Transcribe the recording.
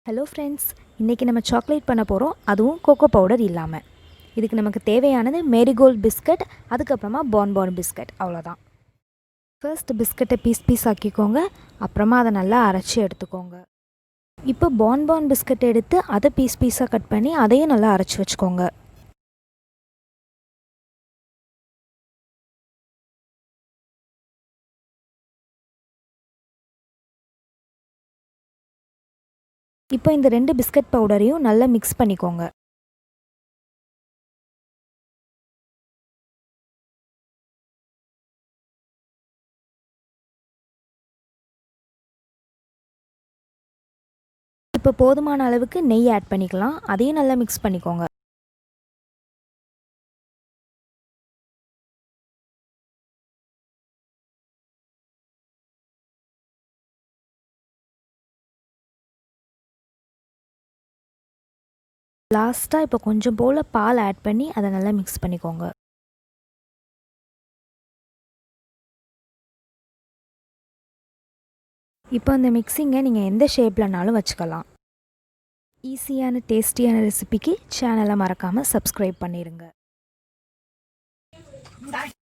Hello friends, இன்றைக்கி நம்ம chocolate பண்ண போகிறோம், அதுவும் கோகோ பவுடர் இல்லாமல். இதுக்கு நமக்கு தேவையானது மேரிகோல்டு பிஸ்கட், அதுக்கப்புறமா பான்பன் பிஸ்கட், அவ்வளோதான். ஃபர்ஸ்ட் பிஸ்கட்டை பீஸ் ஆக்கிக்கோங்க. அப்புறமா அதை நல்லா அரைச்சி எடுத்துக்கோங்க. இப்போ பான்பன் பிஸ்கட் எடுத்து அதை பீஸாக கட் பண்ணி அதையும் நல்லா அரைச்சி வச்சுக்கோங்க. இப்போ இந்த 2 பிஸ்கட் பவுடரையும் நல்லா மிக்ஸ் பண்ணிக்கோங்க. இப்போ போதுமான அளவுக்கு நெய் ஆட் பண்ணிக்கலாம். அதையும் நல்லா மிக்ஸ் பண்ணிக்கோங்க. லாஸ்ட்டாக இப்போ கொஞ்சம் போல் பால் ஆட் பண்ணி அதை நல்லா மிக்ஸ் பண்ணிக்கோங்க. இப்போ அந்த மிக்ஸிங்கை நீங்கள் எந்த ஷேப்லனாலும் வச்சுக்கலாம். ஈஸியான டேஸ்டியான ரெசிபிக்கு சேனலை மறக்காமல் சப்ஸ்கிரைப் பண்ணிடுங்க.